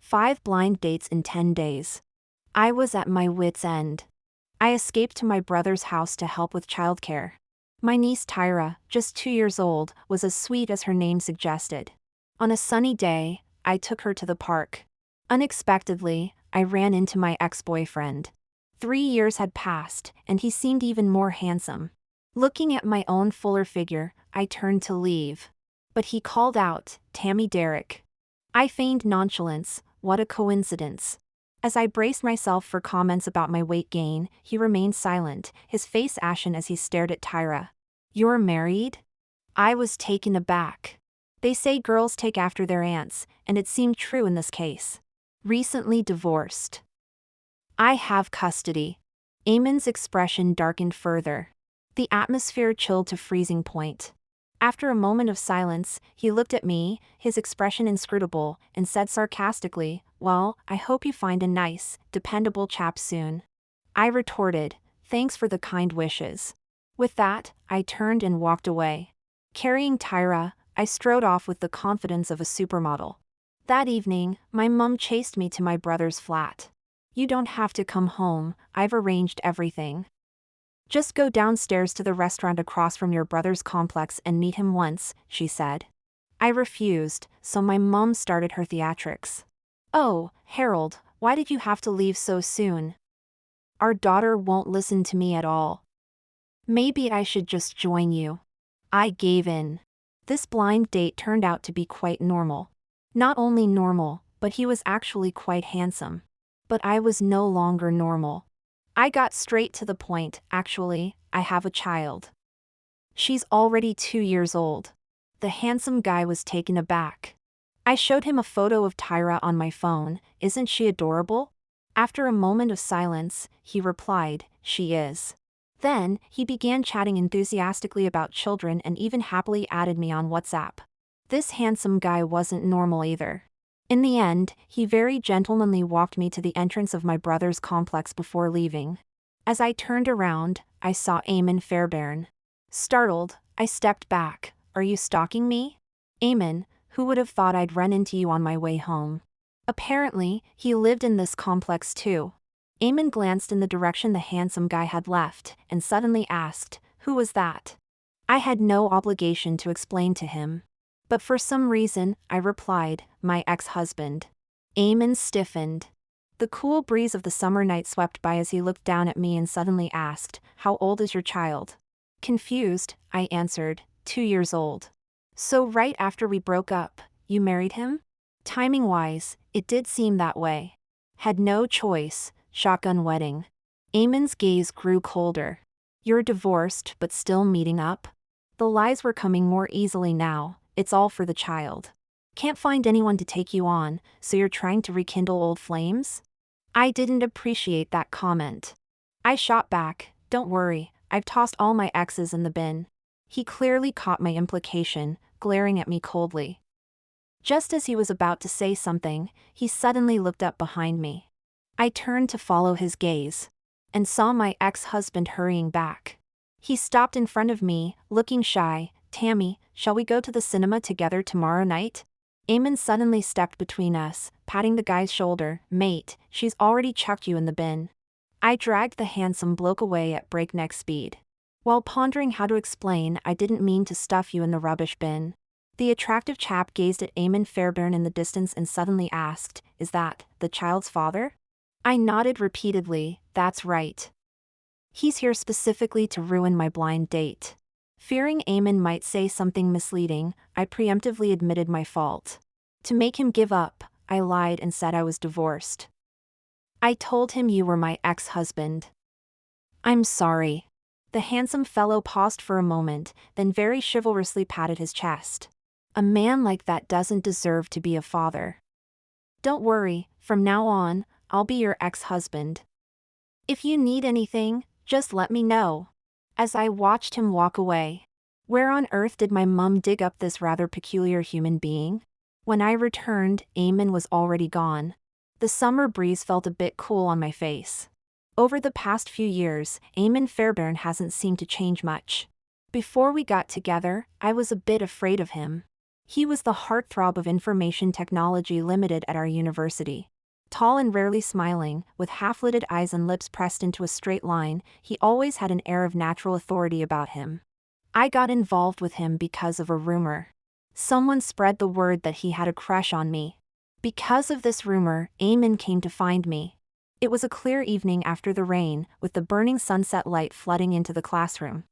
5 blind dates in 10 days. I was at my wit's end. I escaped to my brother's house to help with childcare. My niece Tyra, just 2 years old, was as sweet as her name suggested. On a sunny day, I took her to the park. Unexpectedly, I ran into my ex-boyfriend. 3 years had passed, and he seemed even more handsome. Looking at my own fuller figure, I turned to leave. But he called out, "Tammy Derrick." I feigned nonchalance. What a coincidence. As I braced myself for comments about my weight gain, he remained silent, his face ashen as he stared at Tyra. "You're married?" I was taken aback. They say girls take after their aunts, and it seemed true in this case. Recently divorced. I have custody. Eamon's expression darkened further. The atmosphere chilled to freezing point. After a moment of silence, he looked at me, his expression inscrutable, and said sarcastically, "Well, I hope you find a nice, dependable chap soon." I retorted, "Thanks for the kind wishes." With that, I turned and walked away. Carrying Tyra, I strode off with the confidence of a supermodel. That evening, my mum chased me to my brother's flat. "You don't have to come home, I've arranged everything. Just go downstairs to the restaurant across from your brother's complex and meet him once," she said. I refused, so my mum started her theatrics. "Oh, Harold, why did you have to leave so soon? Our daughter won't listen to me at all. Maybe I should just join you." I gave in. This blind date turned out to be quite normal. Not only normal, but he was actually quite handsome. But I was no longer normal. I got straight to the point. "Actually, I have a child. She's already 2 years old." The handsome guy was taken aback. I showed him a photo of Tyra on my phone. "Isn't she adorable?" After a moment of silence, he replied, "She is." Then, he began chatting enthusiastically about children and even happily added me on WhatsApp. This handsome guy wasn't normal either. In the end, he very gentlemanly walked me to the entrance of my brother's complex before leaving. As I turned around, I saw Eamon Fairbairn. Startled, I stepped back. "Are you stalking me?" "Eamon, who would have thought I'd run into you on my way home?" Apparently, he lived in this complex too. Eamon glanced in the direction the handsome guy had left, and suddenly asked, "Who was that?" I had no obligation to explain to him. But for some reason, I replied, "My ex-husband." Eamon stiffened. The cool breeze of the summer night swept by as he looked down at me and suddenly asked, "How old is your child?" Confused, I answered, 2 years old. "So right after we broke up, you married him?" Timing-wise, it did seem that way. Had no choice, shotgun wedding. Eamon's gaze grew colder. "You're divorced but still meeting up?" The lies were coming more easily now. "It's all for the child. Can't find anyone to take you on, so you're trying to rekindle old flames?" I didn't appreciate that comment. I shot back, "Don't worry, I've tossed all my exes in the bin." He clearly caught my implication, glaring at me coldly. Just as he was about to say something, he suddenly looked up behind me. I turned to follow his gaze, and saw my ex-husband hurrying back. He stopped in front of me, looking shy. "Tammy, shall we go to the cinema together tomorrow night?" Eamon suddenly stepped between us, patting the guy's shoulder. "Mate, she's already chucked you in the bin." I dragged the handsome bloke away at breakneck speed. While pondering how to explain, "I didn't mean to stuff you in the rubbish bin." The attractive chap gazed at Eamon Fairbairn in the distance and suddenly asked, "Is that the child's father?" I nodded repeatedly. "That's right. He's here specifically to ruin my blind date." Fearing Eamon might say something misleading, I preemptively admitted my fault. To make him give up, I lied and said I was divorced. "I told him you were my ex-husband." "I'm sorry." The handsome fellow paused for a moment, then very chivalrously patted his chest. "A man like that doesn't deserve to be a father. Don't worry, from now on, I'll be your ex-husband. If you need anything, just let me know." As I watched him walk away, where on earth did my mum dig up this rather peculiar human being? When I returned, Eamon was already gone. The summer breeze felt a bit cool on my face. Over the past few years, Eamon Fairbairn hasn't seemed to change much. Before we got together, I was a bit afraid of him. He was the heartthrob of Information Technology Limited at our university. Tall and rarely smiling, with half-lidded eyes and lips pressed into a straight line, he always had an air of natural authority about him. I got involved with him because of a rumor. Someone spread the word that he had a crush on me. Because of this rumor, Eamon came to find me. It was a clear evening after the rain, with the burning sunset light flooding into the classroom.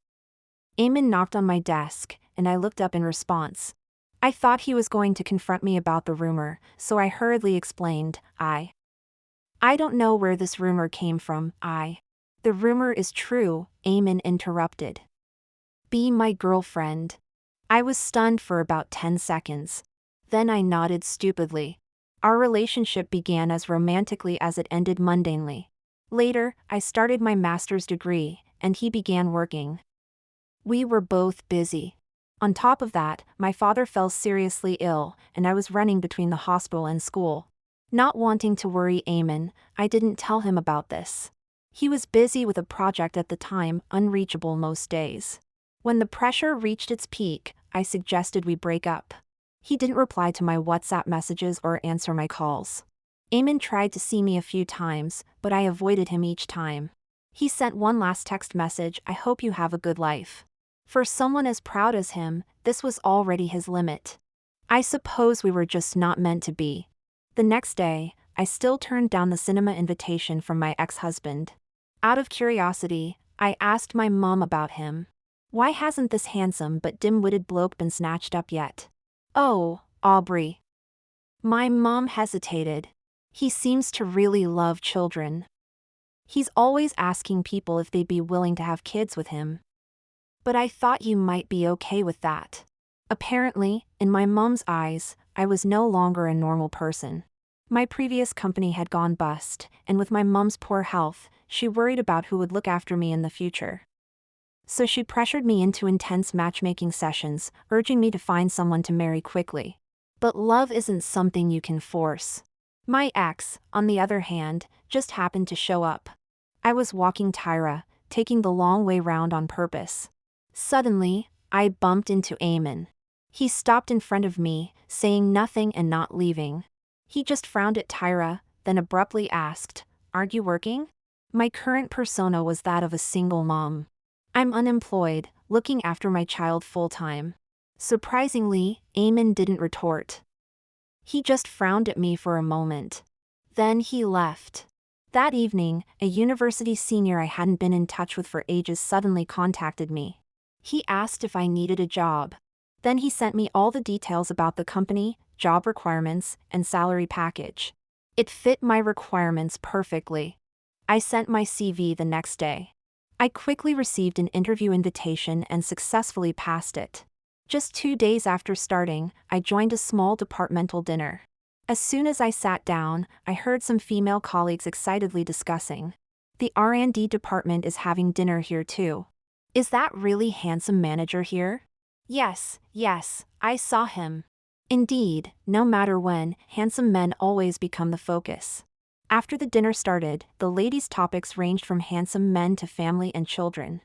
Eamon knocked on my desk, and I looked up in response. I thought he was going to confront me about the rumor, so I hurriedly explained, I don't know where this rumor came from, The rumor is true, Eamon interrupted. Be my girlfriend. I was stunned for about 10 seconds. Then I nodded stupidly. Our relationship began as romantically as it ended mundanely. Later, I started my master's degree, and he began working. We were both busy. On top of that, my father fell seriously ill, and I was running between the hospital and school. Not wanting to worry Eamon, I didn't tell him about this. He was busy with a project at the time, unreachable most days. When the pressure reached its peak, I suggested we break up. He didn't reply to my WhatsApp messages or answer my calls. Eamon tried to see me a few times, but I avoided him each time. He sent one last text message, I hope you have a good life. For someone as proud as him, this was already his limit. I suppose we were just not meant to be. The next day, I still turned down the cinema invitation from my ex-husband. Out of curiosity, I asked my mom about him. Why hasn't this handsome but dim-witted bloke been snatched up yet? Oh, Aubrey. My mom hesitated. He seems to really love children. He's always asking people if they'd be willing to have kids with him. But I thought you might be okay with that. Apparently, in my mom's eyes, I was no longer a normal person. My previous company had gone bust, and with my mom's poor health, she worried about who would look after me in the future. So she pressured me into intense matchmaking sessions, urging me to find someone to marry quickly. But love isn't something you can force. My ex, on the other hand, just happened to show up. I was walking Tyra, taking the long way round on purpose. Suddenly, I bumped into Eamon. He stopped in front of me, saying nothing and not leaving. He just frowned at Tyra, then abruptly asked, "Aren't you working?" My current persona was that of a single mom. I'm unemployed, looking after my child full-time. Surprisingly, Eamon didn't retort. He just frowned at me for a moment. Then he left. That evening, a university senior I hadn't been in touch with for ages suddenly contacted me. He asked if I needed a job. Then he sent me all the details about the company, job requirements, and salary package. It fit my requirements perfectly. I sent my CV the next day. I quickly received an interview invitation and successfully passed it. Just 2 days after starting, I joined a small departmental dinner. As soon as I sat down, I heard some female colleagues excitedly discussing. The R&D department is having dinner here too. Is that really handsome manager here? Yes, I saw him. Indeed, no matter when, handsome men always become the focus. After the dinner started, the ladies' topics ranged from handsome men to family and children.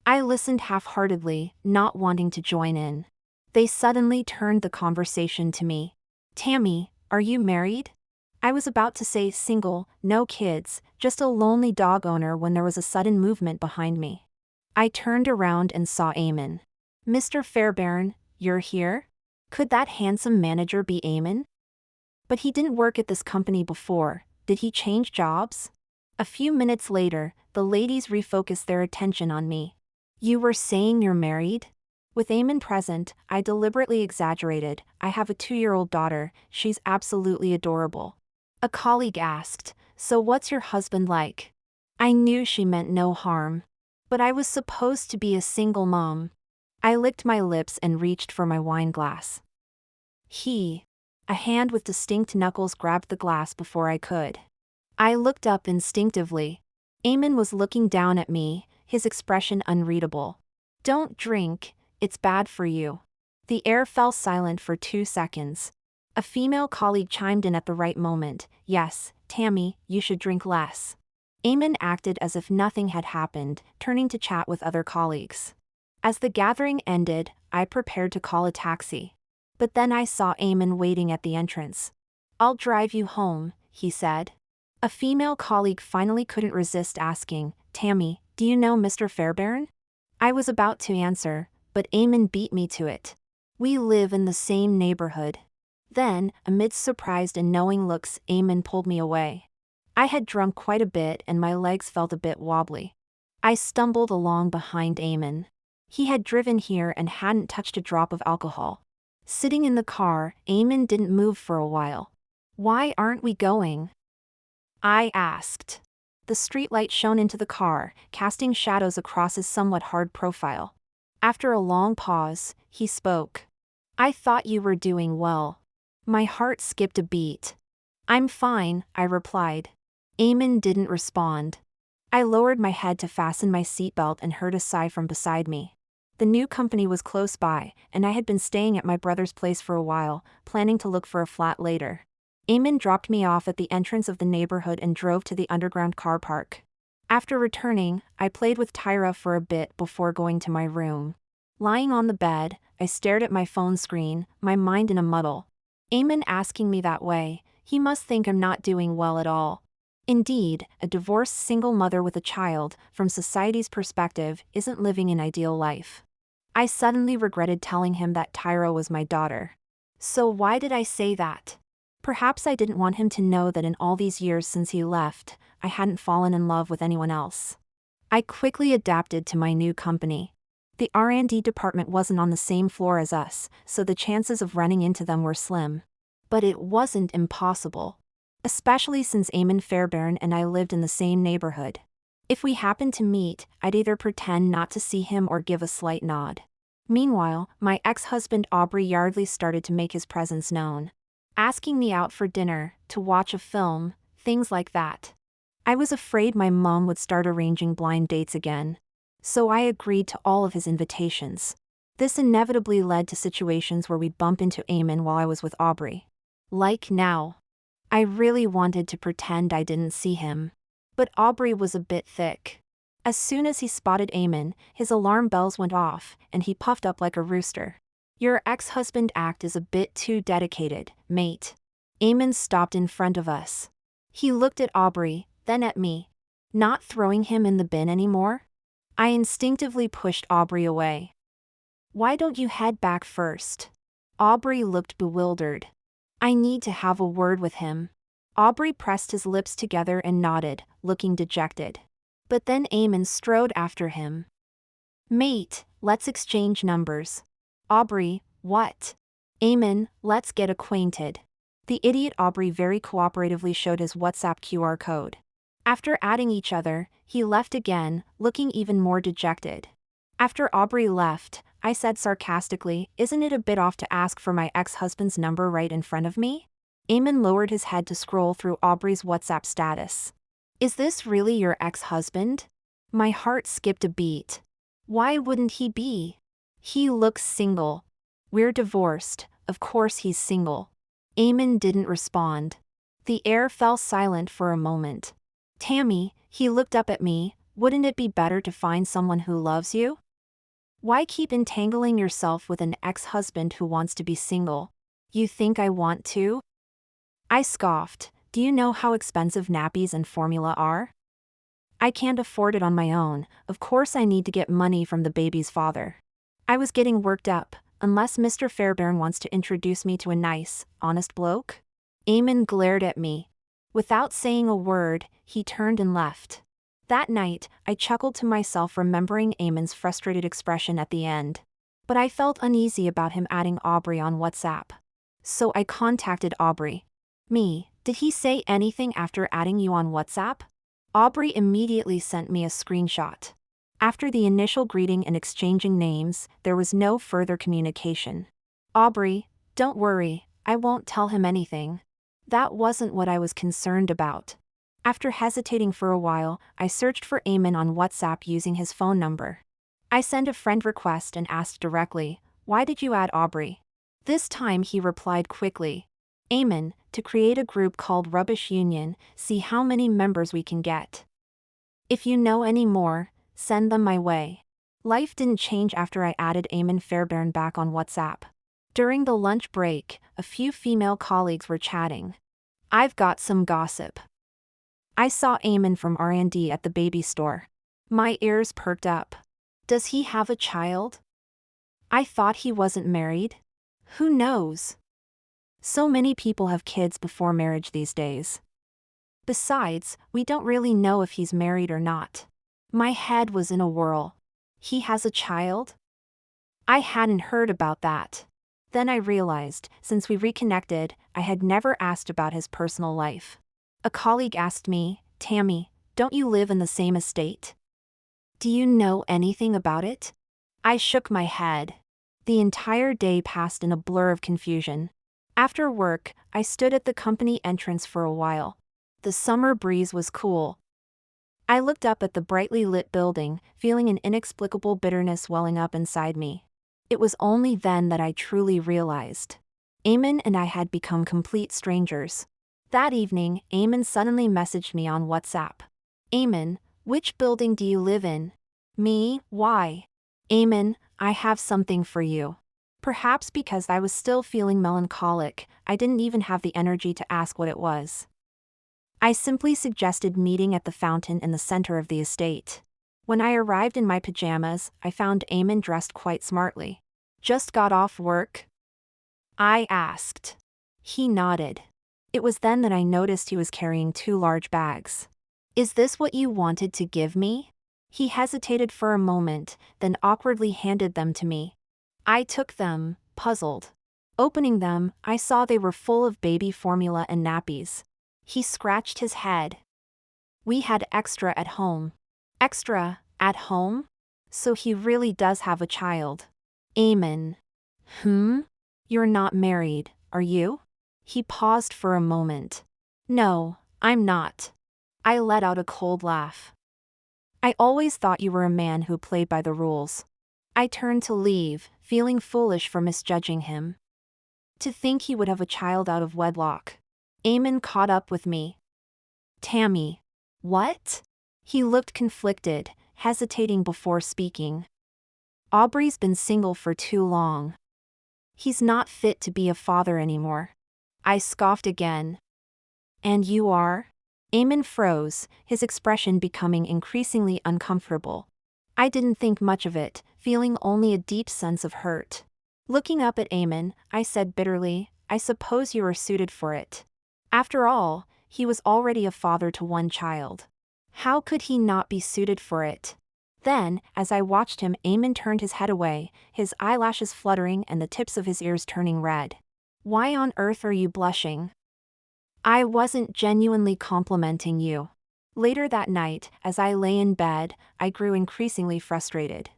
I listened half-heartedly, not wanting to join in. They suddenly turned the conversation to me. Tammy, are you married? I was about to say single, no kids, just a lonely dog owner when there was a sudden movement behind me. I turned around and saw Eamon. Mr. Fairbairn, you're here? Could that handsome manager be Eamon? But he didn't work at this company before. Did he change jobs? A few minutes later, the ladies refocused their attention on me. You were saying you're married? With Eamon present, I deliberately exaggerated. I have a 2-year-old daughter, she's absolutely adorable. A colleague asked, so what's your husband like? I knew she meant no harm. But I was supposed to be a single mom. I licked my lips and reached for my wine glass. A hand with distinct knuckles grabbed the glass before I could. I looked up instinctively. Eamon was looking down at me, his expression unreadable. Don't drink, it's bad for you. The air fell silent for 2 seconds. A female colleague chimed in at the right moment. Yes, Tammy, you should drink less. Eamon acted as if nothing had happened, turning to chat with other colleagues. As the gathering ended, I prepared to call a taxi. But then I saw Eamon waiting at the entrance. "I'll drive you home," he said. A female colleague finally couldn't resist asking, "Tammy, do you know Mr. Fairbairn?" I was about to answer, but Eamon beat me to it. "We live in the same neighborhood." Then, amidst surprised and knowing looks, Eamon pulled me away. I had drunk quite a bit and my legs felt a bit wobbly. I stumbled along behind Eamon. He had driven here and hadn't touched a drop of alcohol. Sitting in the car, Eamon didn't move for a while. "Why aren't we going?" I asked. The streetlight shone into the car, casting shadows across his somewhat hard profile. After a long pause, he spoke. "I thought you were doing well." My heart skipped a beat. "I'm fine," I replied. Eamon didn't respond. I lowered my head to fasten my seatbelt and heard a sigh from beside me. The new company was close by, and I had been staying at my brother's place for a while, planning to look for a flat later. Eamon dropped me off at the entrance of the neighborhood and drove to the underground car park. After returning, I played with Tyra for a bit before going to my room. Lying on the bed, I stared at my phone screen, my mind in a muddle. Eamon asking me that way, he must think I'm not doing well at all. Indeed, a divorced single mother with a child, from society's perspective, isn't living an ideal life. I suddenly regretted telling him that Tyra was my daughter. So why did I say that? Perhaps I didn't want him to know that in all these years since he left, I hadn't fallen in love with anyone else. I quickly adapted to my new company. The R&D department wasn't on the same floor as us, so the chances of running into them were slim. But it wasn't impossible. Especially since Eamon Fairbairn and I lived in the same neighborhood. If we happened to meet, I'd either pretend not to see him or give a slight nod. Meanwhile, my ex-husband Aubrey Yardley started to make his presence known. Asking me out for dinner, to watch a film, things like that. I was afraid my mom would start arranging blind dates again. So I agreed to all of his invitations. This inevitably led to situations where we'd bump into Eamon while I was with Aubrey. Like now. I really wanted to pretend I didn't see him. But Aubrey was a bit thick. As soon as he spotted Eamon, his alarm bells went off, and he puffed up like a rooster. "Your ex-husband act is a bit too dedicated, mate." Eamon stopped in front of us. He looked at Aubrey, then at me. "Not throwing him in the bin anymore?" I instinctively pushed Aubrey away. "Why don't you head back first?" Aubrey looked bewildered. "I need to have a word with him." Aubrey pressed his lips together and nodded, looking dejected. But then Eamon strode after him. "Mate, let's exchange numbers." Aubrey, what? "Eamon, let's get acquainted." The idiot Aubrey very cooperatively showed his WhatsApp QR code. After adding each other, he left again, looking even more dejected. After Aubrey left, I said sarcastically, "Isn't it a bit off to ask for my ex-husband's number right in front of me?" Eamon lowered his head to scroll through Aubrey's WhatsApp status. "Is this really your ex-husband?" My heart skipped a beat. Why wouldn't he be? "He looks single." "We're divorced, of course he's single." Eamon didn't respond. The air fell silent for a moment. "Tammy," he looked up at me, "wouldn't it be better to find someone who loves you? Why keep entangling yourself with an ex-husband who wants to be single? You think I want to?" I scoffed. "Do you know how expensive nappies and formula are? I can't afford it on my own, of course I need to get money from the baby's father." I was getting worked up. "Unless Mr. Fairbairn wants to introduce me to a nice, honest bloke?" Eamon glared at me. Without saying a word, he turned and left. That night, I chuckled to myself remembering Eamon's frustrated expression at the end. But I felt uneasy about him adding Aubrey on WhatsApp. So I contacted Aubrey. "Me, did he say anything after adding you on WhatsApp?" Aubrey immediately sent me a screenshot. After the initial greeting and exchanging names, there was no further communication. "Aubrey, don't worry, I won't tell him anything." That wasn't what I was concerned about. After hesitating for a while, I searched for Eamon on WhatsApp using his phone number. I sent a friend request and asked directly, "Why did you add Aubrey?" This time he replied quickly. "Eamon, to create a group called Rubbish Union, see how many members we can get. If you know any more, send them my way." Life didn't change after I added Eamon Fairbairn back on WhatsApp. During the lunch break, a few female colleagues were chatting. I've got some gossip. I saw Eamon from R&D at the baby store. My ears perked up. Does he have a child? I thought he wasn't married. Who knows? So many people have kids before marriage these days. Besides, we don't really know if he's married or not. My head was in a whirl. He has a child? I hadn't heard about that. Then I realized, since we reconnected, I had never asked about his personal life. A colleague asked me, "Tammy, don't you live in the same estate? Do you know anything about it?" I shook my head. The entire day passed in a blur of confusion. After work, I stood at the company entrance for a while. The summer breeze was cool. I looked up at the brightly lit building, feeling an inexplicable bitterness welling up inside me. It was only then that I truly realized. Eamon and I had become complete strangers. That evening, Eamon suddenly messaged me on WhatsApp. "Eamon, which building do you live in?" Me, why? "Eamon, I have something for you." Perhaps because I was still feeling melancholic, I didn't even have the energy to ask what it was. I simply suggested meeting at the fountain in the center of the estate. When I arrived in my pajamas, I found Eamon dressed quite smartly. "Just got off work?" I asked. He nodded. It was then that I noticed he was carrying 2 large bags. "Is this what you wanted to give me?" He hesitated for a moment, then awkwardly handed them to me. I took them, puzzled. Opening them, I saw they were full of baby formula and nappies. He scratched his head. "We had extra at home." "Extra, at home?" So he really does have a child. Eamon. You're not married, are you? He paused for a moment. "No, I'm not." I let out a cold laugh. "I always thought you were a man who played by the rules." I turned to leave, feeling foolish for misjudging him. To think he would have a child out of wedlock. Eamon caught up with me. "Tammy." "What?" He looked conflicted, hesitating before speaking. "Aubrey's been single for too long. He's not fit to be a father anymore." I scoffed again. "And you are?" Eamon froze, his expression becoming increasingly uncomfortable. I didn't think much of it, feeling only a deep sense of hurt. Looking up at Eamon, I said bitterly, "I suppose you are suited for it." After all, he was already a father to 1 child. How could he not be suited for it? Then, as I watched him, Eamon turned his head away, his eyelashes fluttering and the tips of his ears turning red. "Why on earth are you blushing?" "I wasn't genuinely complimenting you." Later that night, as I lay in bed, I grew increasingly frustrated.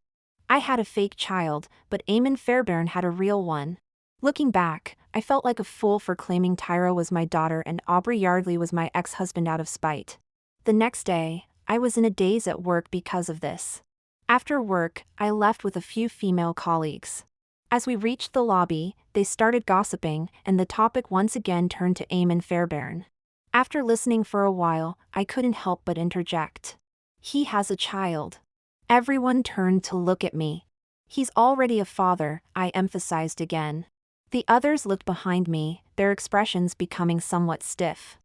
I had a fake child, but Eamon Fairbairn had a real one. Looking back, I felt like a fool for claiming Tyra was my daughter and Aubrey Yardley was my ex-husband out of spite. The next day, I was in a daze at work because of this. After work, I left with a few female colleagues. As we reached the lobby, they started gossiping, and the topic once again turned to Eamon Fairbairn. After listening for a while, I couldn't help but interject. "He has a child." Everyone turned to look at me. "He's already a father," I emphasized again. The others looked behind me, their expressions becoming somewhat stiff.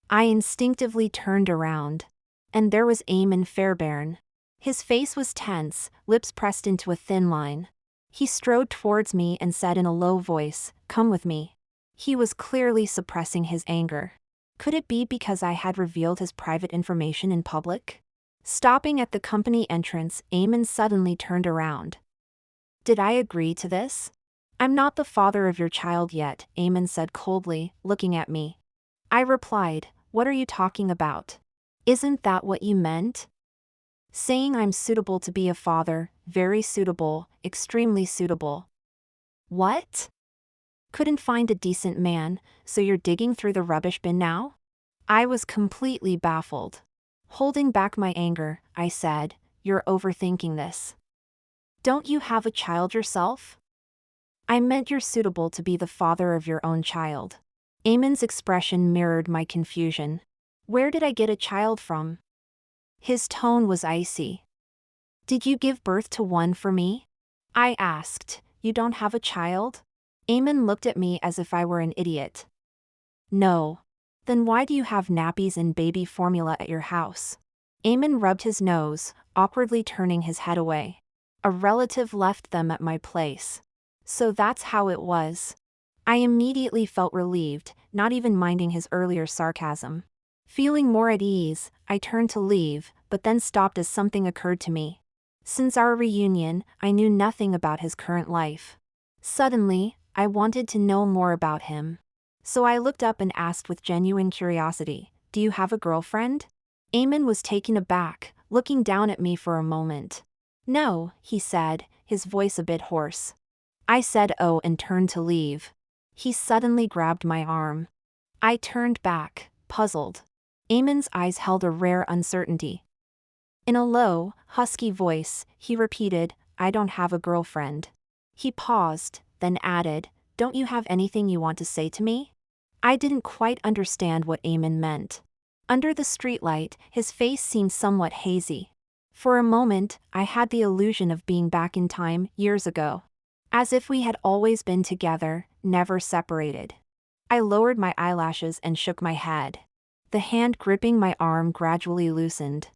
I instinctively turned around. And there was Eamon Fairbairn. His face was tense, lips pressed into a thin line. He strode towards me and said in a low voice, "Come with me." He was clearly suppressing his anger. Could it be because I had revealed his private information in public? Stopping at the company entrance, Eamon suddenly turned around. "Did I agree to this?" "I'm not the father of your child yet," Eamon said coldly, looking at me. I replied, "What are you talking about? Isn't that what you meant?" "Saying I'm suitable to be a father, very suitable, extremely suitable." "What? Couldn't find a decent man, so you're digging through the rubbish bin now?" I was completely baffled. Holding back my anger, I said, "You're overthinking this. Don't you have a child yourself?" "I meant you're suitable to be the father of your own child." Eamon's expression mirrored my confusion. "Where did I get a child from?" His tone was icy. "Did you give birth to one for me?" I asked. "You don't have a child?" Eamon looked at me as if I were an idiot. No. Then why do you have nappies and baby formula at your house? Eamon rubbed his nose, awkwardly turning his head away. A relative left them at my place. So that's how it was. I immediately felt relieved, not even minding his earlier sarcasm. Feeling more at ease, I turned to leave, but then stopped as something occurred to me. Since our reunion, I knew nothing about his current life. Suddenly, I wanted to know more about him. So I looked up and asked with genuine curiosity, "Do you have a girlfriend?" Eamon was taken aback, looking down at me for a moment. "No," he said, his voice a bit hoarse. I said "oh" and turned to leave. He suddenly grabbed my arm. I turned back, puzzled. Eamon's eyes held a rare uncertainty. In a low, husky voice, he repeated, "I don't have a girlfriend." He paused, then added, "Don't you have anything you want to say to me?" I didn't quite understand what Eamon meant. Under the streetlight, his face seemed somewhat hazy. For a moment, I had the illusion of being back in time, years ago. As if we had always been together, never separated. I lowered my eyelashes and shook my head. The hand gripping my arm gradually loosened.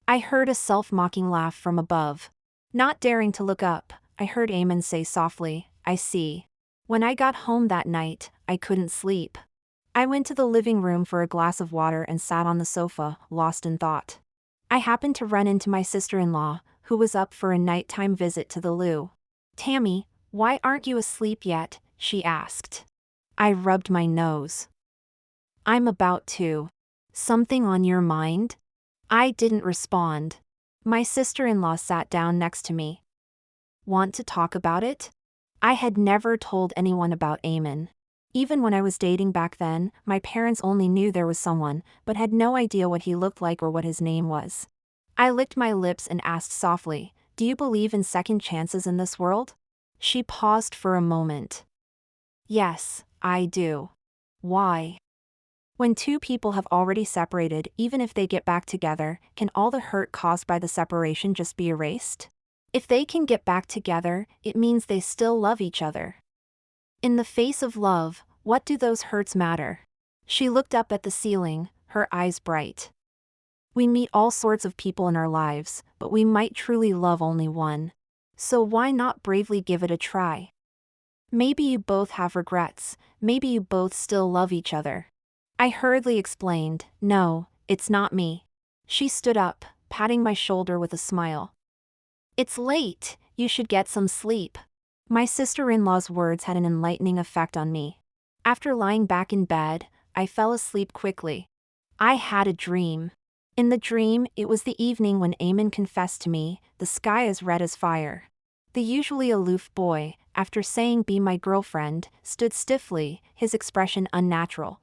I heard a self-mocking laugh from above. Not daring to look up, I heard Eamon say softly, "I see." When I got home that night, I couldn't sleep. I went to the living room for a glass of water and sat on the sofa, lost in thought. I happened to run into my sister-in-law, who was up for a nighttime visit to the loo. "Tammy, why aren't you asleep yet?" she asked. I rubbed my nose. "I'm about to. Something on your mind?" I didn't respond. My sister-in-law sat down next to me. "Want to talk about it?" I had never told anyone about Eamon. Even when I was dating back then, my parents only knew there was someone, but had no idea what he looked like or what his name was. I licked my lips and asked softly, "Do you believe in second chances in this world?" She paused for a moment. "Yes, I do." "Why?" When two people have already separated, even if they get back together, can all the hurt caused by the separation just be erased? If they can get back together, it means they still love each other. In the face of love, what do those hurts matter? She looked up at the ceiling, her eyes bright. We meet all sorts of people in our lives, but we might truly love only one. So why not bravely give it a try? Maybe you both have regrets, maybe you both still love each other. I hurriedly explained, "No, it's not me." She stood up, patting my shoulder with a smile. "It's late, you should get some sleep." My sister-in-law's words had an enlightening effect on me. After lying back in bed, I fell asleep quickly. I had a dream. In the dream, it was the evening when Eamon confessed to me, "The sky is red as fire." The usually aloof boy, after saying "be my girlfriend," stood stiffly, his expression unnatural.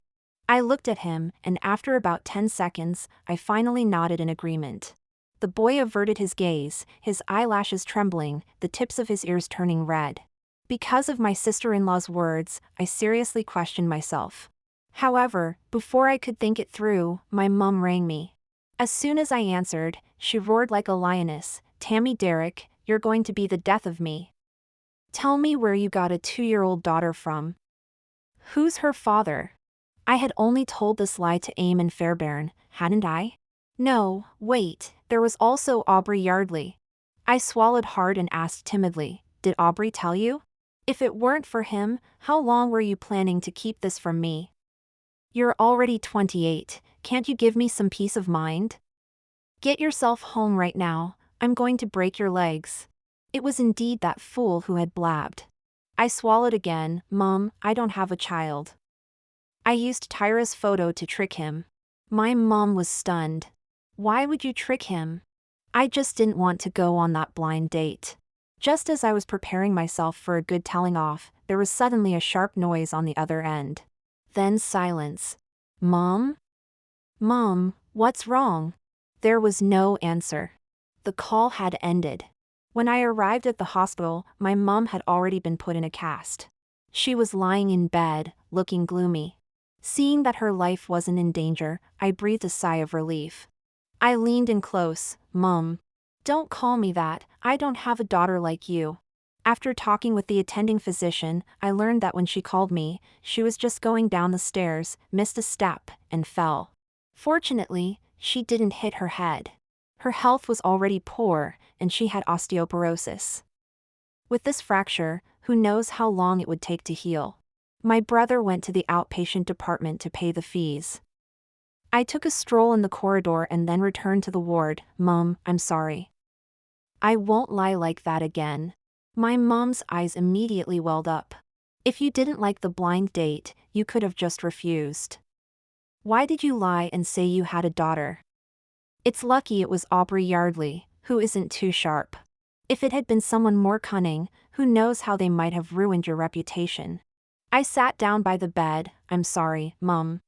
I looked at him, and after about 10 seconds, I finally nodded in agreement. The boy averted his gaze, his eyelashes trembling, the tips of his ears turning red. Because of my sister-in-law's words, I seriously questioned myself. However, before I could think it through, my mum rang me. As soon as I answered, she roared like a lioness, "Tammy Derrick, you're going to be the death of me. Tell me where you got a 2-year-old daughter from. Who's her father?" I had only told this lie to Eamon Fairbairn, hadn't I? No, wait, there was also Aubrey Yardley. I swallowed hard and asked timidly, "Did Aubrey tell you? If it weren't for him, how long were you planning to keep this from me? You're already 28, can't you give me some peace of mind? Get yourself home right now, I'm going to break your legs." It was indeed that fool who had blabbed. I swallowed again, "Mum, I don't have a child." I used Tyra's photo to trick him. My mom was stunned. Why would you trick him? I just didn't want to go on that blind date. Just as I was preparing myself for a good telling off, there was suddenly a sharp noise on the other end. Then silence. "Mom? Mom, what's wrong?" There was no answer. The call had ended. When I arrived at the hospital, my mom had already been put in a cast. She was lying in bed, looking gloomy. Seeing that her life wasn't in danger, I breathed a sigh of relief. I leaned in close, "Mum. Don't call me that, I don't have a daughter like you. After talking with the attending physician, I learned that when she called me, she was just going down the stairs, missed a step, and fell. Fortunately, she didn't hit her head. Her health was already poor, and she had osteoporosis. With this fracture, who knows how long it would take to heal. My brother went to the outpatient department to pay the fees. I took a stroll in the corridor and then returned to the ward. Mom, I'm sorry. I won't lie like that again. My mom's eyes immediately welled up. If you didn't like the blind date, you could have just refused. Why did you lie and say you had a daughter? It's lucky it was Aubrey Yardley, who isn't too sharp. If it had been someone more cunning, who knows how they might have ruined your reputation. I sat down by the bed. I'm sorry, Mum.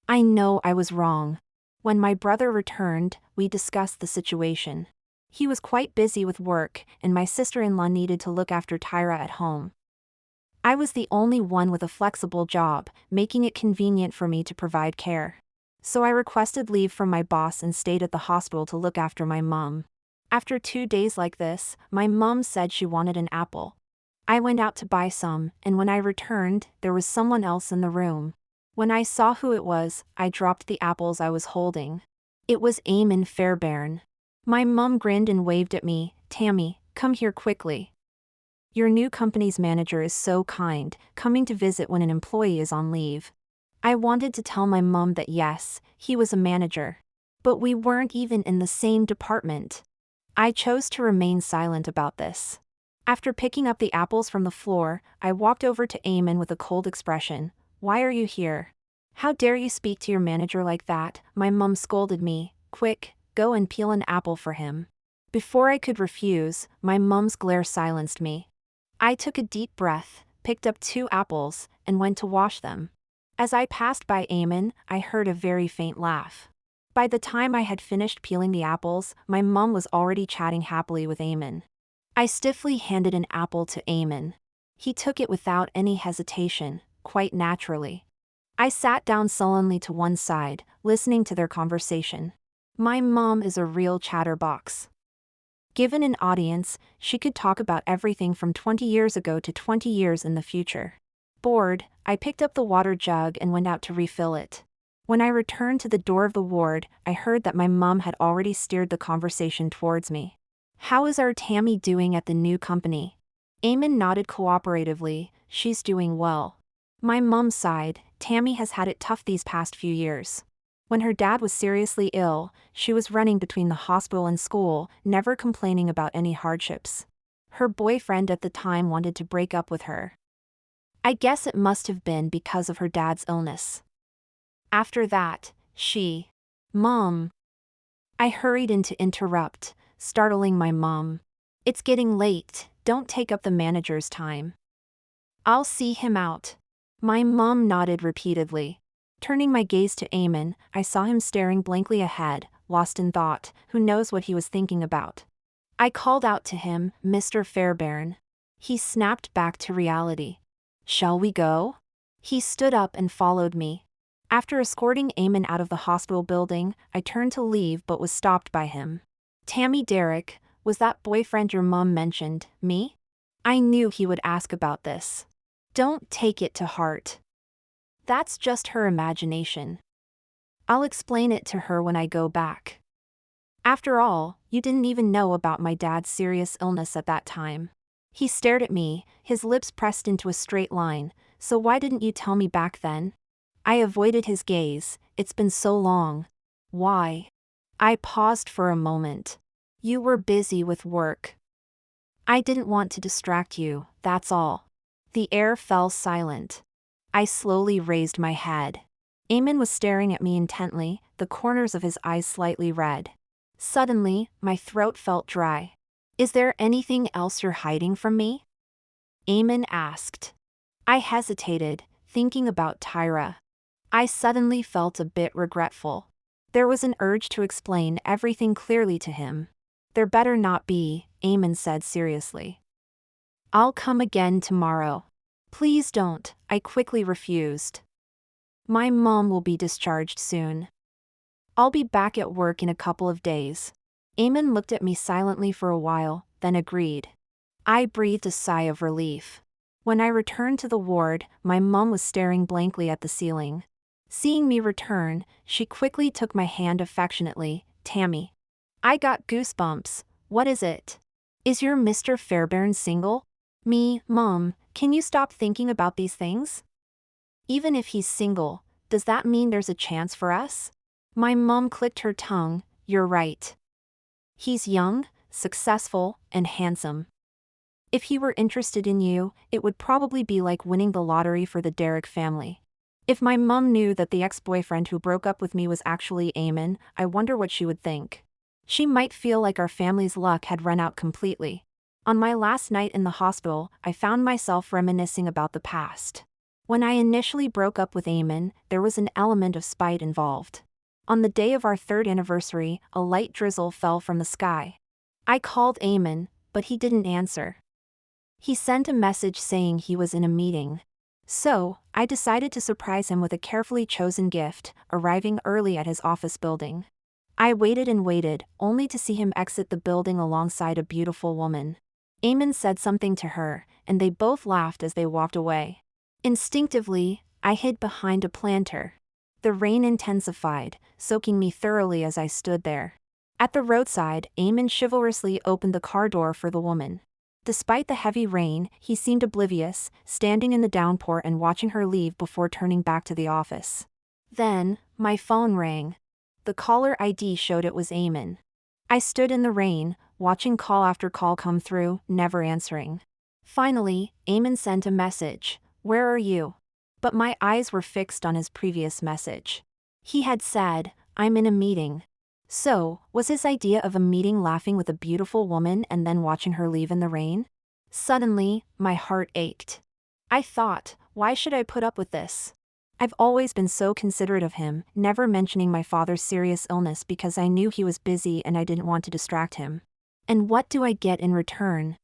I know I was wrong. When my brother returned, we discussed the situation. He was quite busy with work, and my sister-in-law needed to look after Tyra at home. I was the only one with a flexible job, making it convenient for me to provide care. So I requested leave from my boss and stayed at the hospital to look after my mom. After 2 days like this, my mom said she wanted an apple. I went out to buy some, and when I returned, there was someone else in the room. When I saw who it was, I dropped the apples I was holding. It was Eamon Fairbairn. My mom grinned and waved at me. Tammy, come here quickly. Your new company's manager is so kind, coming to visit when an employee is on leave. I wanted to tell my mom that yes, he was a manager. But we weren't even in the same department. I chose to remain silent about this. After picking up the apples from the floor, I walked over to Eamon with a cold expression. Why are you here? How dare you speak to your manager like that? My mom scolded me. Quick, go and peel an apple for him. Before I could refuse, my mom's glare silenced me. I took a deep breath, picked up 2 apples, and went to wash them. As I passed by Eamon, I heard a very faint laugh. By the time I had finished peeling the apples, my mom was already chatting happily with Eamon. I stiffly handed an apple to Eamon. He took it without any hesitation, quite naturally. I sat down sullenly to one side, listening to their conversation. My mom is a real chatterbox. Given an audience, she could talk about everything from 20 years ago to 20 years in the future. Bored, I picked up the water jug and went out to refill it. When I returned to the door of the ward, I heard that my mom had already steered the conversation towards me. How is our Tammy doing at the new company? Eamon nodded cooperatively. She's doing well. My mom sighed. Tammy has had it tough these past few years. When her dad was seriously ill, she was running between the hospital and school, never complaining about any hardships. Her boyfriend at the time wanted to break up with her. I guess it must have been because of her dad's illness. After that, Mom. I hurried in to interrupt, startling my mom. It's getting late, don't take up the manager's time. I'll see him out. My mom nodded repeatedly. Turning my gaze to Eamon, I saw him staring blankly ahead, lost in thought, who knows what he was thinking about. I called out to him, Mr. Fairbairn. He snapped back to reality. Shall we go? He stood up and followed me. After escorting Eamon out of the hospital building, I turned to leave but was stopped by him. Tammy Derrick, was that boyfriend your mom mentioned, me? I knew he would ask about this. Don't take it to heart. That's just her imagination. I'll explain it to her when I go back. After all, you didn't even know about my dad's serious illness at that time. He stared at me, his lips pressed into a straight line. So why didn't you tell me back then? I avoided his gaze. It's been so long. Why? I paused for a moment. You were busy with work. I didn't want to distract you, that's all. The air fell silent. I slowly raised my head. Eamon was staring at me intently, the corners of his eyes slightly red. Suddenly, my throat felt dry. Is there anything else you're hiding from me? Eamon asked. I hesitated, thinking about Tyra. I suddenly felt a bit regretful. There was an urge to explain everything clearly to him. There better not be, Eamon said seriously. I'll come again tomorrow. Please don't, I quickly refused. My mom will be discharged soon. I'll be back at work in a couple of days. Eamon looked at me silently for a while, then agreed. I breathed a sigh of relief. When I returned to the ward, my mom was staring blankly at the ceiling. Seeing me return, she quickly took my hand affectionately. "Tammy, I got goosebumps. What is it? Is your Mr. Fairbairn single?" "Me, Mom, can you stop thinking about these things? Even if he's single, does that mean there's a chance for us?" My mom clicked her tongue. "You're right. He's young, successful, and handsome. If he were interested in you, it would probably be like winning the lottery for the Derek family." If my mom knew that the ex-boyfriend who broke up with me was actually Eamon, I wonder what she would think. She might feel like our family's luck had run out completely. On my last night in the hospital, I found myself reminiscing about the past. When I initially broke up with Eamon, there was an element of spite involved. On the day of our 3rd anniversary, a light drizzle fell from the sky. I called Eamon, but he didn't answer. He sent a message saying he was in a meeting. So, I decided to surprise him with a carefully chosen gift, arriving early at his office building. I waited and waited, only to see him exit the building alongside a beautiful woman. Eamon said something to her, and they both laughed as they walked away. Instinctively, I hid behind a planter. The rain intensified, soaking me thoroughly as I stood there. At the roadside, Eamon chivalrously opened the car door for the woman. Despite the heavy rain, he seemed oblivious, standing in the downpour and watching her leave before turning back to the office. Then, my phone rang. The caller ID showed it was Eamon. I stood in the rain, watching call after call come through, never answering. Finally, Eamon sent a message. "Where are you?" But my eyes were fixed on his previous message. He had said, "I'm in a meeting." So, was his idea of a meeting laughing with a beautiful woman and then watching her leave in the rain? Suddenly, my heart ached. I thought, why should I put up with this? I've always been so considerate of him, never mentioning my father's serious illness because I knew he was busy and I didn't want to distract him. And what do I get in return?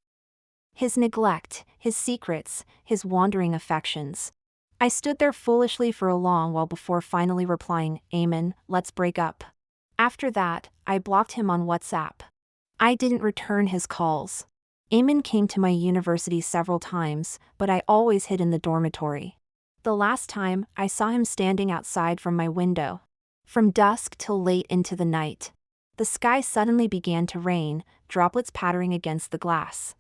His neglect, his secrets, his wandering affections. I stood there foolishly for a long while before finally replying, "Eamon, let's break up." After that, I blocked him on WhatsApp. I didn't return his calls. Eamon came to my university several times, but I always hid in the dormitory. The last time, I saw him standing outside from my window. From dusk till late into the night. The sky suddenly began to rain, droplets pattering against the glass.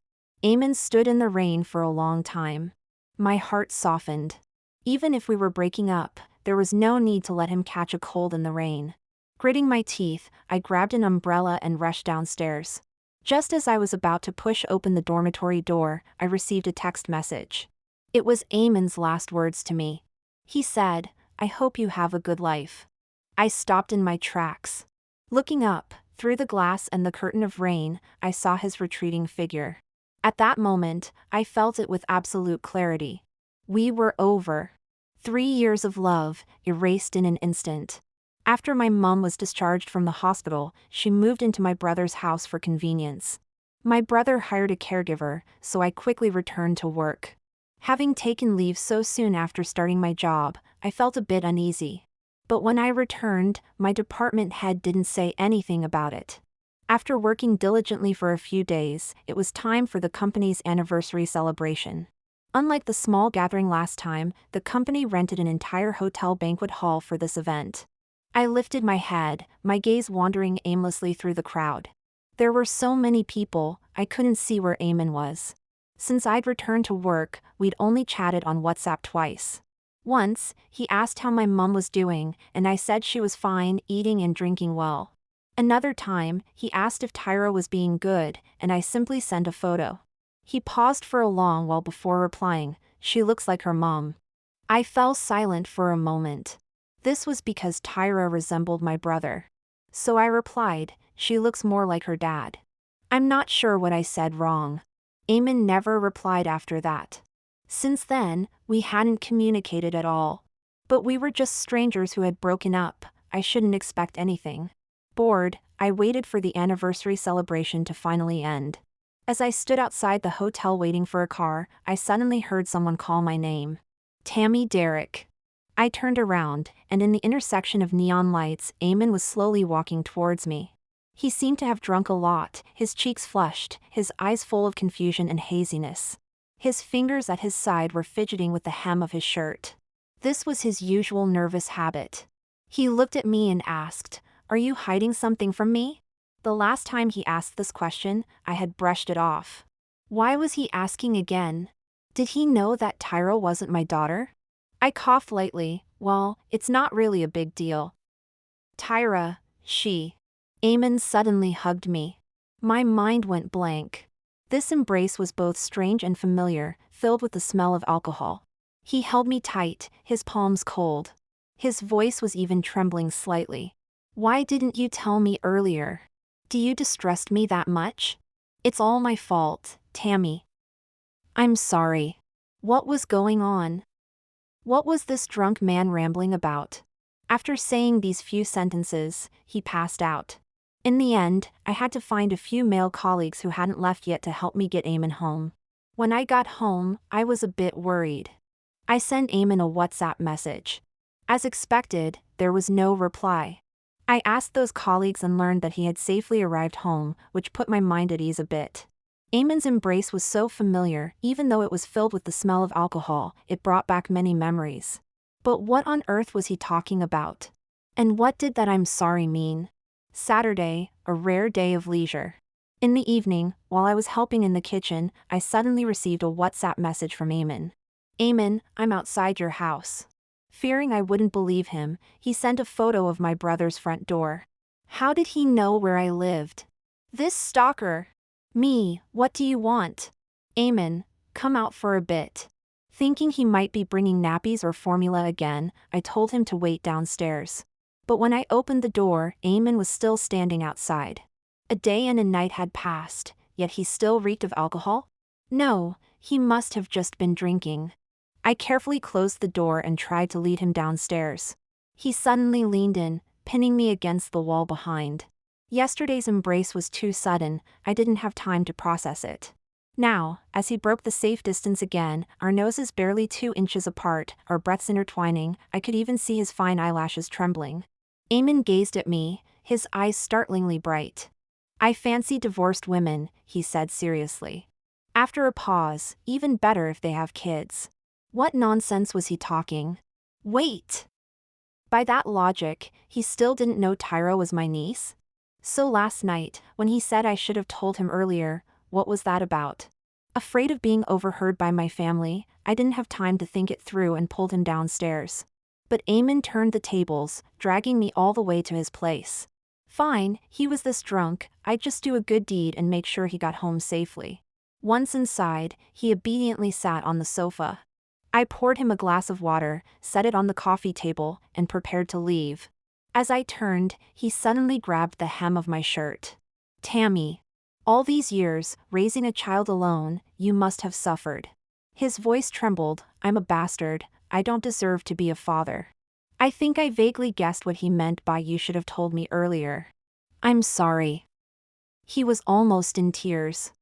Eamon stood in the rain for a long time. My heart softened. Even if we were breaking up, there was no need to let him catch a cold in the rain. Gritting my teeth, I grabbed an umbrella and rushed downstairs. Just as I was about to push open the dormitory door, I received a text message. It was Eamon's last words to me. He said, "I hope you have a good life." I stopped in my tracks. Looking up, through the glass and the curtain of rain, I saw his retreating figure. At that moment, I felt it with absolute clarity. We were over. 3 years of love, erased in an instant. After my mom was discharged from the hospital, she moved into my brother's house for convenience. My brother hired a caregiver, so I quickly returned to work. Having taken leave so soon after starting my job, I felt a bit uneasy. But when I returned, my department head didn't say anything about it. After working diligently for a few days, it was time for the company's anniversary celebration. Unlike the small gathering last time, the company rented an entire hotel banquet hall for this event. I lifted my head, my gaze wandering aimlessly through the crowd. There were so many people, I couldn't see where Eamon was. Since I'd returned to work, we'd only chatted on WhatsApp twice. Once, he asked how my mom was doing, and I said she was fine, eating and drinking well. Another time, he asked if Tyra was being good, and I simply sent a photo. He paused for a long while before replying, "She looks like her mom." I fell silent for a moment. This was because Tyra resembled my brother. So I replied, "She looks more like her dad." I'm not sure what I said wrong. Eamon never replied after that. Since then, we hadn't communicated at all. But we were just strangers who had broken up. I shouldn't expect anything. Bored, I waited for the anniversary celebration to finally end. As I stood outside the hotel waiting for a car, I suddenly heard someone call my name. "Tammy Derek." I turned around, and in the intersection of neon lights, Eamon was slowly walking towards me. He seemed to have drunk a lot, his cheeks flushed, his eyes full of confusion and haziness. His fingers at his side were fidgeting with the hem of his shirt. This was his usual nervous habit. He looked at me and asked, "Are you hiding something from me?" The last time he asked this question, I had brushed it off. Why was he asking again? Did he know that Tyra wasn't my daughter? I coughed lightly. Well, it's not really a big deal. Tyra, she. Eamon suddenly hugged me. My mind went blank. This embrace was both strange and familiar, filled with the smell of alcohol. He held me tight, his palms cold. His voice was even trembling slightly. "Why didn't you tell me earlier? Do you distrust me that much? It's all my fault, Tammy. I'm sorry." What was going on? What was this drunk man rambling about? After saying these few sentences, he passed out. In the end, I had to find a few male colleagues who hadn't left yet to help me get Eamon home. When I got home, I was a bit worried. I sent Eamon a WhatsApp message. As expected, there was no reply. I asked those colleagues and learned that he had safely arrived home, which put my mind at ease a bit. Eamon's embrace was so familiar, even though it was filled with the smell of alcohol, it brought back many memories. But what on earth was he talking about? And what did that "I'm sorry" mean? Saturday, a rare day of leisure. In the evening, while I was helping in the kitchen, I suddenly received a WhatsApp message from Eamon. "Eamon, I'm outside your house." Fearing I wouldn't believe him, he sent a photo of my brother's front door. How did he know where I lived? This stalker. Me, what do you want? Eamon, come out for a bit. Thinking he might be bringing nappies or formula again, I told him to wait downstairs. But when I opened the door, Eamon was still standing outside. A day and a night had passed, yet he still reeked of alcohol? No, he must have just been drinking. I carefully closed the door and tried to lead him downstairs. He suddenly leaned in, pinning me against the wall behind. Yesterday's embrace was too sudden, I didn't have time to process it. Now, as he broke the safe distance again, our noses barely 2 inches apart, our breaths intertwining, I could even see his fine eyelashes trembling. Eamon gazed at me, his eyes startlingly bright. "I fancy divorced women," he said seriously. After a pause, "Even better if they have kids." What nonsense was he talking? Wait! By that logic, he still didn't know Tyra was my niece? So last night, when he said I should have told him earlier, what was that about? Afraid of being overheard by my family, I didn't have time to think it through and pulled him downstairs. But Eamon turned the tables, dragging me all the way to his place. Fine, he was this drunk, I'd just do a good deed and make sure he got home safely. Once inside, he obediently sat on the sofa. I poured him a glass of water, set it on the coffee table, and prepared to leave. As I turned, he suddenly grabbed the hem of my shirt. "Tammy, all these years, raising a child alone, you must have suffered." His voice trembled. "I'm a bastard, I don't deserve to be a father." I think I vaguely guessed what he meant by "you should have told me earlier." "I'm sorry." He was almost in tears.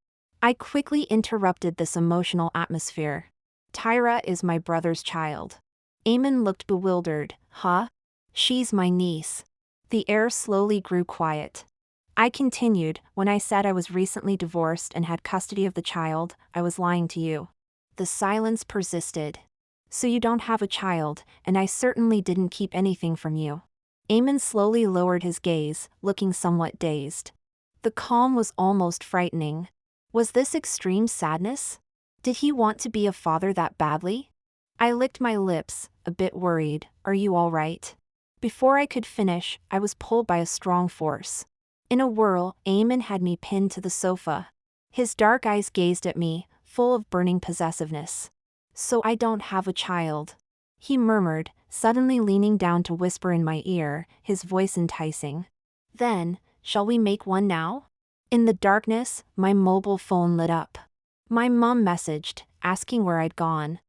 I quickly interrupted this emotional atmosphere. "Tyra is my brother's child." Eamon looked bewildered. "Huh? She's my niece." The air slowly grew quiet. I continued, "When I said I was recently divorced and had custody of the child, I was lying to you." The silence persisted. "So you don't have a child, and I certainly didn't keep anything from you." Eamon slowly lowered his gaze, looking somewhat dazed. The calm was almost frightening. Was this extreme sadness? Did he want to be a father that badly? I licked my lips, a bit worried. "Are you all right?" Before I could finish, I was pulled by a strong force. In a whirl, Eamon had me pinned to the sofa. His dark eyes gazed at me, full of burning possessiveness. "So I don't have a child," he murmured, suddenly leaning down to whisper in my ear, his voice enticing. "Then, shall we make one now?" In the darkness, my mobile phone lit up. My mom messaged, asking where I'd gone.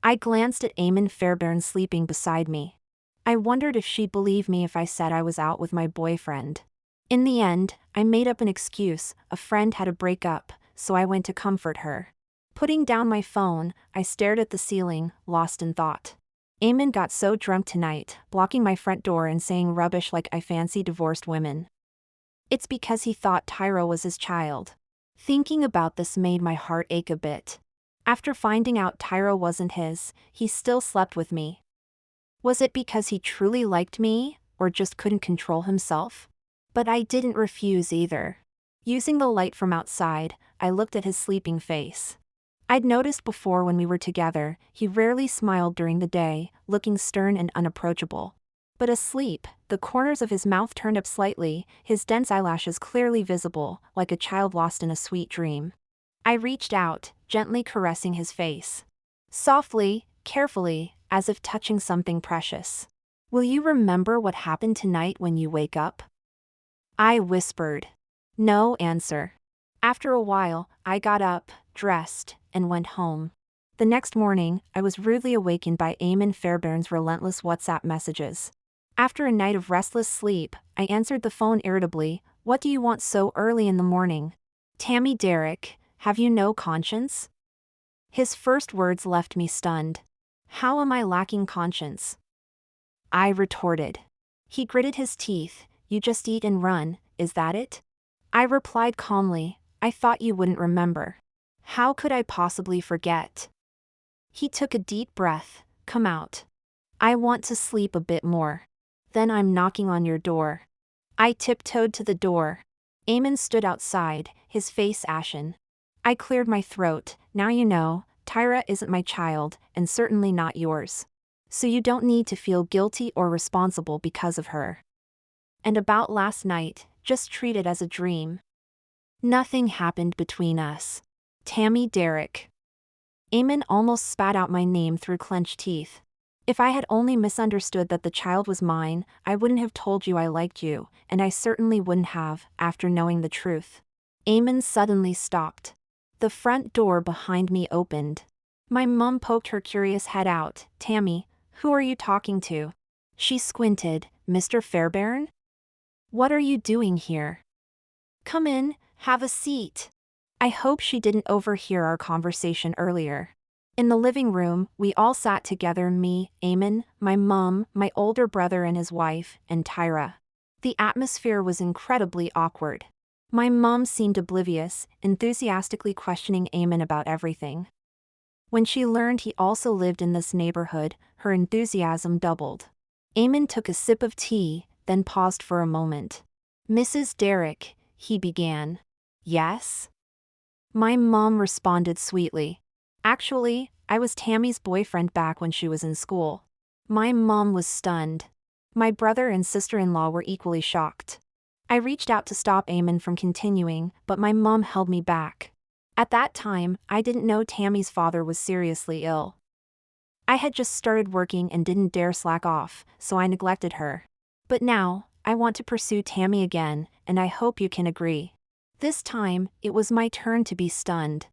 I glanced at Eamon Fairbairn sleeping beside me. I wondered if she'd believe me if I said I was out with my boyfriend. In the end, I made up an excuse. A friend had a breakup, so I went to comfort her. Putting down my phone, I stared at the ceiling, lost in thought. Eamon got so drunk tonight, blocking my front door and saying rubbish like "I fancy divorced women." It's because he thought Tyra was his child. Thinking about this made my heart ache a bit. After finding out Tyra wasn't his, he still slept with me. Was it because he truly liked me, or just couldn't control himself? But I didn't refuse either. Using the light from outside, I looked at his sleeping face. I'd noticed before when we were together, he rarely smiled during the day, looking stern and unapproachable. But asleep, the corners of his mouth turned up slightly, his dense eyelashes clearly visible, like a child lost in a sweet dream. I reached out, gently caressing his face. Softly, carefully, as if touching something precious. "Will you remember what happened tonight when you wake up?" I whispered. No answer. After a while, I got up, dressed, and went home. The next morning, I was rudely awakened by Eamon Fairbairn's relentless WhatsApp messages. After a night of restless sleep, I answered the phone irritably. "What do you want so early in the morning?" "Tammy Derrick, have you no conscience?" His first words left me stunned. How am I lacking conscience? I retorted. He gritted his teeth. "You just eat and run, is that it?" I replied calmly, "I thought you wouldn't remember." "How could I possibly forget?" He took a deep breath. "Come out. I want to sleep a bit more. Then I'm knocking on your door." I tiptoed to the door. Eamon stood outside, his face ashen. I cleared my throat. "Now you know, Tyra isn't my child, and certainly not yours. So you don't need to feel guilty or responsible because of her. And about last night, just treat it as a dream. Nothing happened between us. Tammy Derrick." Eamon almost spat out my name through clenched teeth. "If I had only misunderstood that the child was mine, I wouldn't have told you I liked you, and I certainly wouldn't have, after knowing the truth." Eamon suddenly stopped. The front door behind me opened. My mum poked her curious head out. "Tammy, who are you talking to?" She squinted. "Mr. Fairbairn? What are you doing here?" "Come in, have a seat." I hope she didn't overhear our conversation earlier. In the living room, we all sat together, me, Eamon, my mum, my older brother and his wife, and Tyra. The atmosphere was incredibly awkward. My mum seemed oblivious, enthusiastically questioning Eamon about everything. When she learned he also lived in this neighborhood, her enthusiasm doubled. Eamon took a sip of tea, then paused for a moment. "Mrs. Derrick," he began. "Yes?" My mom responded sweetly. "Actually, I was Tammy's boyfriend back when she was in school." My mom was stunned. My brother and sister-in-law were equally shocked. I reached out to stop Eamon from continuing, but my mom held me back. At that time, I didn't know Tammy's father was seriously ill. I had just started working and didn't dare slack off, so I neglected her. But now, I want to pursue Tammy again, and I hope you can agree. This time, it was my turn to be stunned.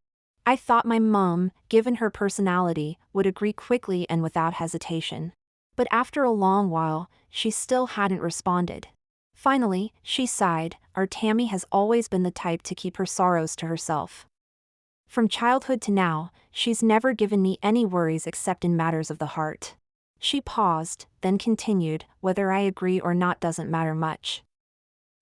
I thought my mom, given her personality, would agree quickly and without hesitation. But after a long while, she still hadn't responded. Finally, she sighed. Our Tammy has always been the type to keep her sorrows to herself. From childhood to now, she's never given me any worries except in matters of the heart. She paused, then continued, "Whether I agree or not doesn't matter much.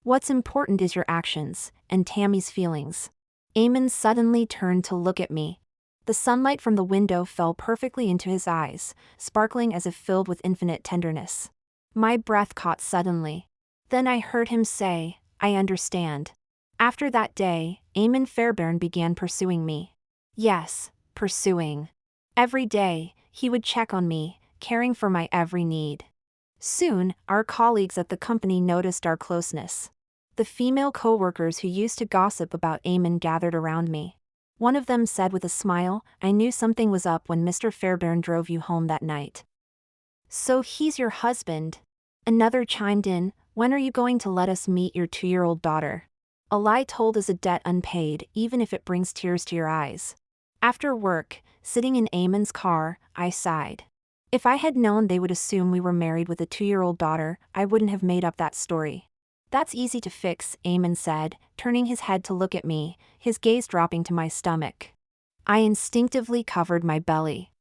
What's important is your actions, and Tammy's feelings." Eamon suddenly turned to look at me. The sunlight from the window fell perfectly into his eyes, sparkling as if filled with infinite tenderness. My breath caught suddenly. Then I heard him say, "I understand." After that day, Eamon Fairbairn began pursuing me. Yes, pursuing. Every day, he would check on me, caring for my every need. Soon, our colleagues at the company noticed our closeness. The female co-workers who used to gossip about Eamon gathered around me. One of them said with a smile, "I knew something was up when Mr. Fairbairn drove you home that night." "So he's your husband?" Another chimed in, "When are you going to let us meet your 2-year-old daughter? A lie told is a debt unpaid, even if it brings tears to your eyes." After work, sitting in Eamon's car, I sighed. If I had known they would assume we were married with a 2-year-old daughter, I wouldn't have made up that story. "That's easy to fix," Eamon said, turning his head to look at me, his gaze dropping to my stomach. I instinctively covered my belly.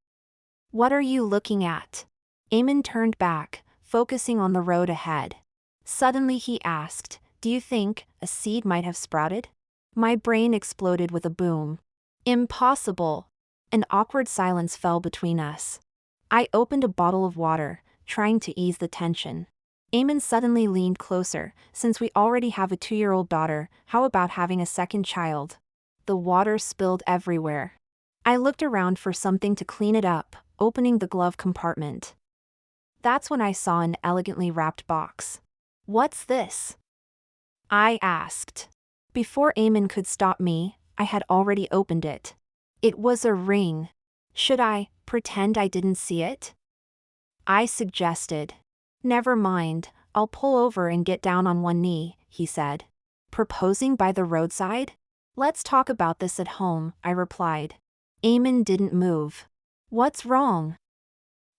"What are you looking at?" Eamon turned back, focusing on the road ahead. Suddenly he asked, Do you think a seed might have sprouted? My brain exploded with a boom. Impossible. An awkward silence fell between us. I opened a bottle of water, trying to ease the tension. Eamon suddenly leaned closer. Since we already have a 2-year-old daughter, how about having a second child? The water spilled everywhere. I looked around for something to clean it up, opening the glove compartment. That's when I saw an elegantly wrapped box. What's this? I asked. Before Eamon could stop me, I had already opened it. It was a ring. Should I pretend I didn't see it? I suggested. Never mind, I'll pull over and get down on one knee, he said. Proposing by the roadside? Let's talk about this at home, I replied. Eamon didn't move. What's wrong?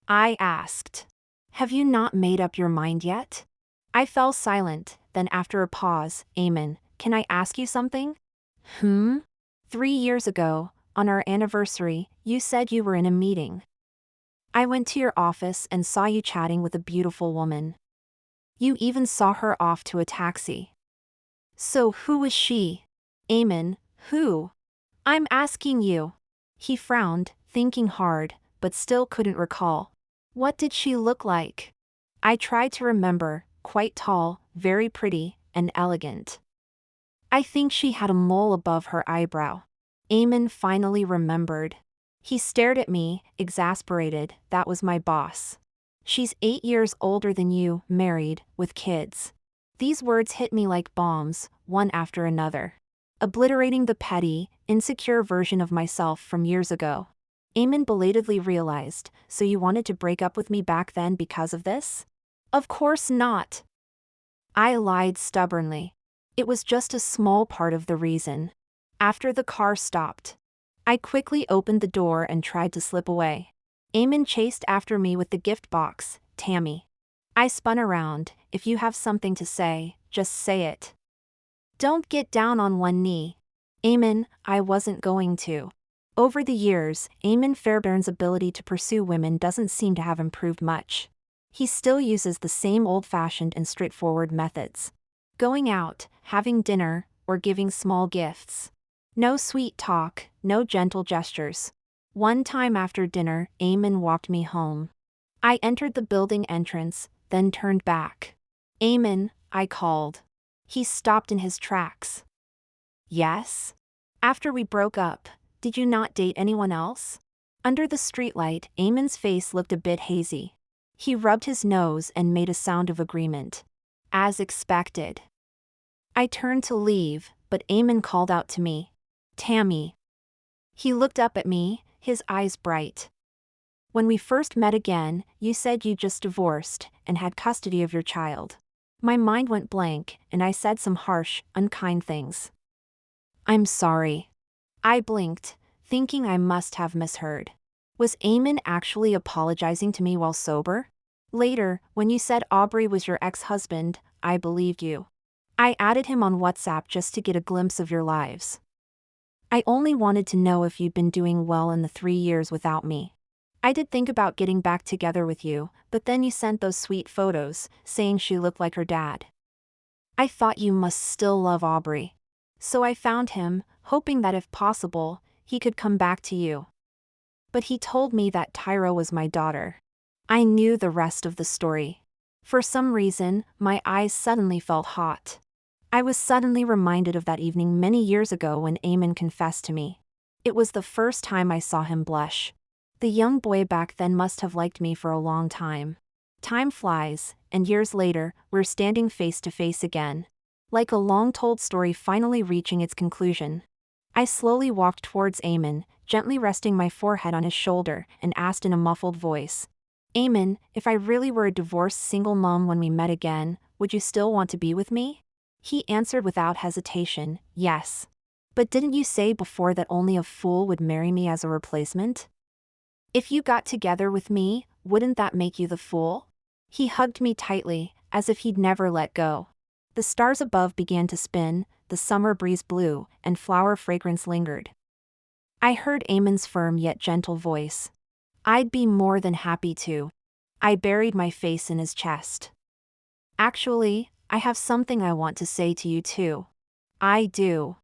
I asked. Have you not made up your mind yet? I fell silent, then after a pause, Eamon, can I ask you something? 3 years ago, on our anniversary, you said you were in a meeting. I went to your office and saw you chatting with a beautiful woman. You even saw her off to a taxi. So who was she? Eamon, who? I'm asking you. He frowned, thinking hard, but still couldn't recall. What did she look like? I tried to remember, quite tall, very pretty, and elegant. I think she had a mole above her eyebrow. Eamon finally remembered. He stared at me, exasperated. That was my boss. She's 8 years older than you, married, with kids. These words hit me like bombs, one after another. Obliterating the petty, insecure version of myself from years ago. Eamon belatedly realized, so you wanted to break up with me back then because of this? Of course not. I lied stubbornly. It was just a small part of the reason. After the car stopped, I quickly opened the door and tried to slip away. Eamon chased after me with the gift box, Tammy. I spun around. If you have something to say, just say it. Don't get down on one knee. Eamon, I wasn't going to. Over the years, Eamon Fairbairn's ability to pursue women doesn't seem to have improved much. He still uses the same old-fashioned and straightforward methods. Going out, having dinner, or giving small gifts. No sweet talk, no gentle gestures. One time after dinner, Eamon walked me home. I entered the building entrance, then turned back. Eamon, I called. He stopped in his tracks. Yes? After we broke up, did you not date anyone else? Under the streetlight, Eamon's face looked a bit hazy. He rubbed his nose and made a sound of agreement. As expected. I turned to leave, but Eamon called out to me. Tammy. He looked up at me, his eyes bright. When we first met again, you said you just divorced and had custody of your child. My mind went blank, and I said some harsh, unkind things. I'm sorry. I blinked, thinking I must have misheard. Was Eamon actually apologizing to me while sober? Later, when you said Aubrey was your ex-husband, I believed you. I added him on WhatsApp just to get a glimpse of your lives. I only wanted to know if you'd been doing well in the 3 years without me. I did think about getting back together with you, but then you sent those sweet photos, saying she looked like her dad. I thought you must still love Aubrey. So I found him, hoping that if possible, he could come back to you. But he told me that Tyra was my daughter. I knew the rest of the story. For some reason, my eyes suddenly felt hot. I was suddenly reminded of that evening many years ago when Eamon confessed to me. It was the first time I saw him blush. The young boy back then must have liked me for a long time. Time flies, and years later, we're standing face to face again. Like a long-told story finally reaching its conclusion. I slowly walked towards Eamon, gently resting my forehead on his shoulder, and asked in a muffled voice. Eamon, if I really were a divorced single mom when we met again, would you still want to be with me? He answered without hesitation, yes. But didn't you say before that only a fool would marry me as a replacement? If you got together with me, wouldn't that make you the fool? He hugged me tightly, as if he'd never let go. The stars above began to spin, the summer breeze blew, and flower fragrance lingered. I heard Eamon's firm yet gentle voice. I'd be more than happy to. I buried my face in his chest. Actually, I have something I want to say to you too. I do.